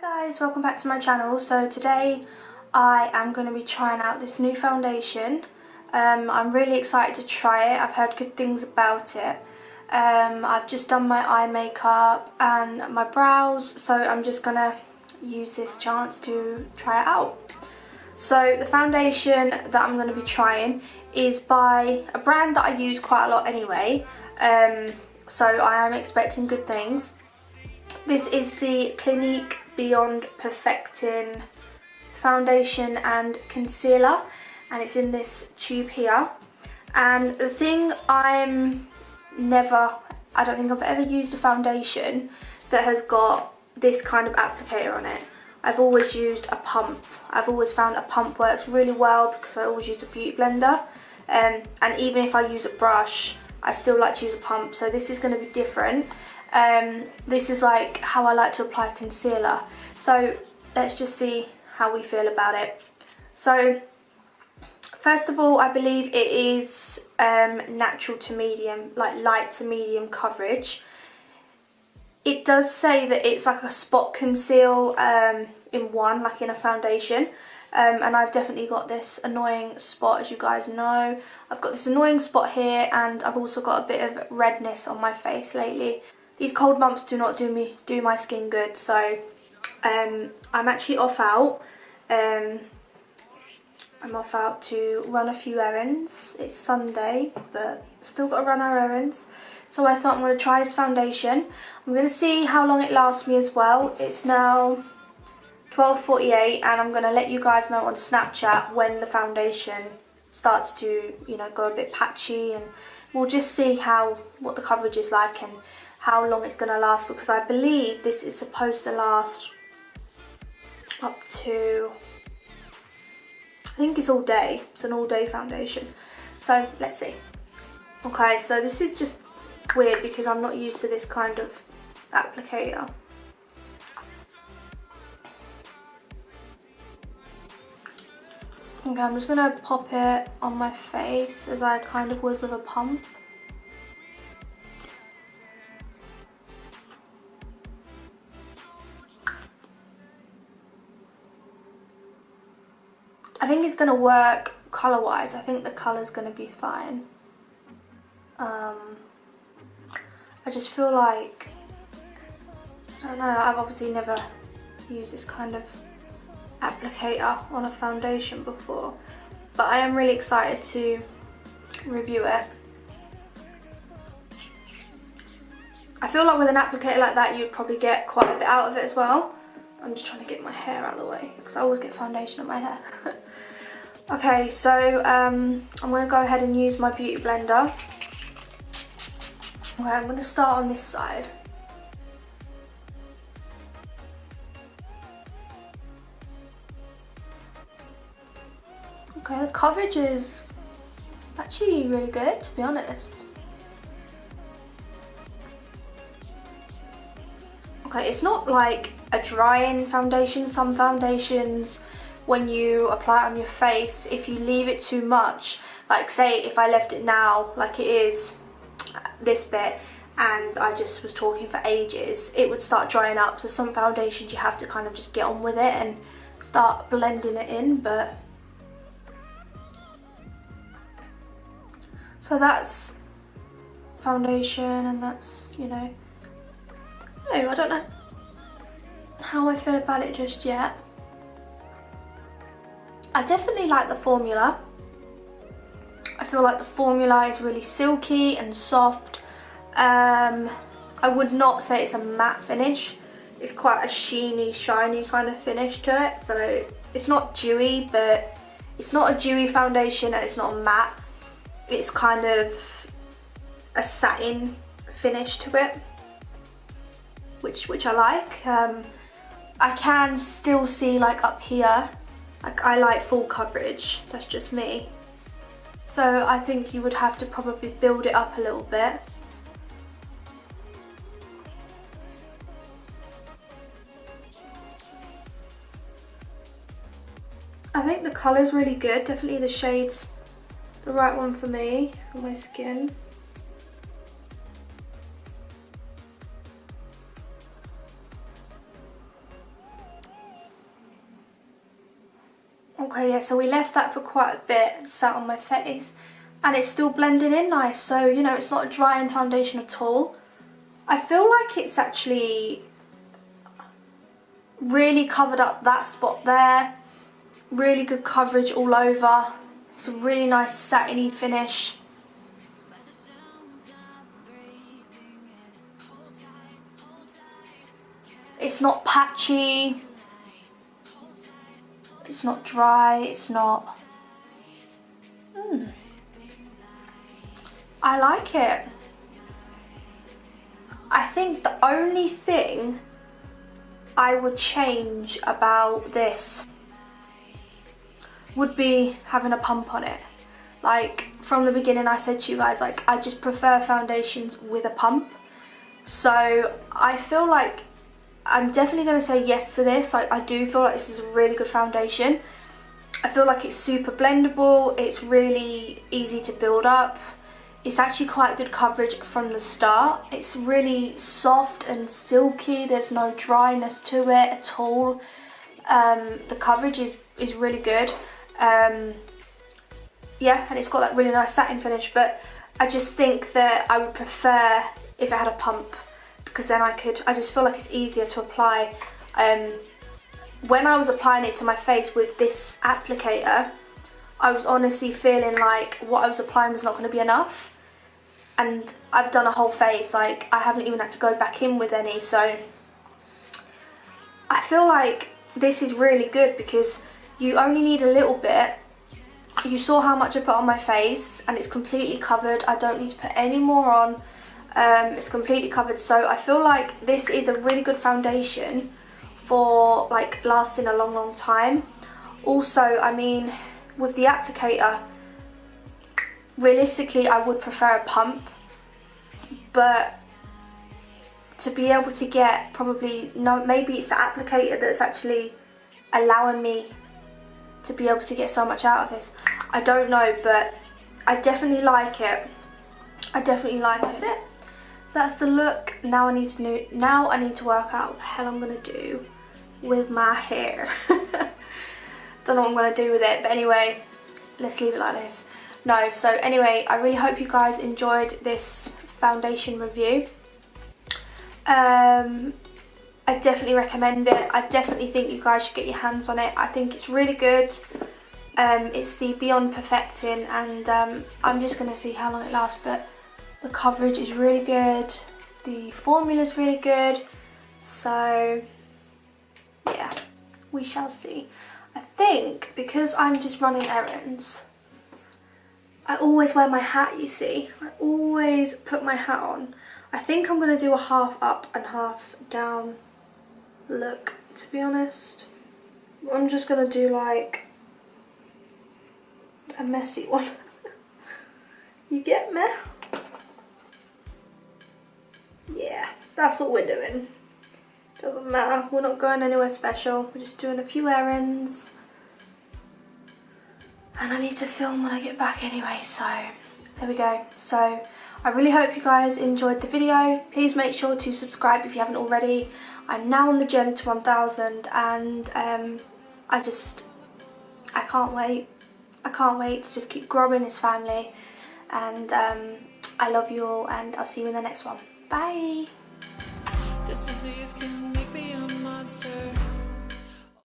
Hi guys, welcome back to my channel. So today I am going to be trying out this new foundation. I'm really excited to try it. I've heard good things about it. I've just done my eye makeup and my brows, so I'm just going to use this chance to try it out. So the foundation that I'm going to be trying is by a brand that I use quite a lot anyway, so I am expecting good things. This is the Clinique Beyond Perfecting foundation and concealer, and it's in this tube here. And the thing, I don't think I've ever used a foundation that has got this kind of applicator on it. I've always used a pump. I've always found a pump works really well because I always use a beauty blender, and even if I use a brush I still like to use a pump, so this is going to be different. This is like how I like to apply concealer, so let's just see how we feel about it. So first of all, I believe it is natural to medium, like light to medium coverage. It does say that it's like a spot conceal in one, like in a foundation. And I've definitely got this annoying spot, as you guys know. I've got this annoying spot here, and I've also got a bit of redness on my face lately. These cold months do not do my skin good, so I'm actually off out. I'm off out to run a few errands. It's Sunday, but still got to run our errands. So I thought I'm going to try this foundation. I'm going to see how long it lasts me as well. It's now 12:48, and I'm going to let you guys know on Snapchat when the foundation starts to, go a bit patchy, and we'll just see what the coverage is like and how long it's going to last, because I believe this is supposed to last up to, I think it's all day. It's an all day foundation. So let's see. Okay, so this is just weird because I'm not used to this kind of applicator. Okay, I'm just going to pop it on my face as I kind of would with a pump. I think it's going to work colour wise. I think the colour's going to be fine. I just feel like, I don't know, I've obviously never used this kind of applicator on a foundation before, but I am really excited to review it. I feel like with an applicator like that you'd probably get quite a bit out of it as well. I'm just trying to get my hair out of the way because I always get foundation on my hair. Okay, so I'm going to go ahead and use my beauty blender. Okay, I'm going to start on this side. Okay, the coverage is actually really good, to be honest. Okay, it's not like a drying foundation. Some foundations, when you apply it on your face, if you leave it too much, like say if I left it now like it is this bit and I just was talking for ages, it would start drying up. So some foundations you have to kind of just get on with it and start blending it in, but so that's foundation, and that's, I don't know how I feel about it just yet. I definitely like the formula. I feel like the formula is really silky and soft. I would not say it's a matte finish. It's quite a sheeny, shiny kind of finish to it. So it's not dewy, but it's not a dewy foundation and it's not a matte. It's kind of a satin finish to it, which I like. I can still see like up here, like I like full coverage, that's just me. So I think you would have to probably build it up a little bit. I think the colour's really good, definitely the shade's the right one for me, for my skin. Okay, yeah, so we left that for quite a bit, sat on my face, and it's still blending in nice, so, you know, it's not a drying foundation at all. I feel like it's actually really covered up that spot there, really good coverage all over. It's a really nice satiny finish. It's not patchy, it's not dry, it's not... I like it. I think the only thing I would change about this would be having a pump on it. Like, from the beginning I said to you guys, like, I just prefer foundations with a pump. So I feel like I'm definitely going to say yes to this. Like, I do feel like this is a really good foundation. I feel like it's super blendable, it's really easy to build up. It's actually quite good coverage from the start. It's really soft and silky, there's no dryness to it at all. The coverage is really good. Yeah, and it's got that really nice satin finish, but I just think that I would prefer if it had a pump, because then I just feel like it's easier to apply. When I was applying it to my face with this applicator, I was honestly feeling like what I was applying was not going to be enough. And I've done a whole face, like I haven't even had to go back in with any, so I feel like this is really good because you only need a little bit. You saw how much I put on my face and it's completely covered. I don't need to put any more on. It's completely covered, so I feel like this is a really good foundation for like lasting a long time. Also, I mean, with the applicator, realistically I would prefer a pump, but to be able to get probably, no, maybe it's the applicator that's actually allowing me to be able to get so much out of this. I don't know, but I definitely like it. I definitely like it. That's it. That's the look. Now I need to work out what the hell I'm gonna do with my hair. Don't know what I'm gonna do with it, but anyway, let's leave it like this. No, so anyway, I really hope you guys enjoyed this foundation review. I definitely recommend it. I definitely think you guys should get your hands on it. I think it's really good. It's the Beyond Perfecting, and I'm just going to see how long it lasts, but the coverage is really good. The formula's really good. So, yeah, we shall see. I think because I'm just running errands, I always wear my hat, you see. I always put my hat on. I think I'm going to do a half up and half down look, to be honest. I'm just going to do like a messy one. You get me? Yeah, that's what we're doing. Doesn't matter, we're not going anywhere special. We're just doing a few errands. And I need to film when I get back anyway, so there we go. So I really hope you guys enjoyed the video. Please make sure to subscribe if you haven't already. I'm now on the journey to 1,000, and I can't wait. I can't wait to just keep growing this family. And I love you all, and I'll see you in the next one. Bye.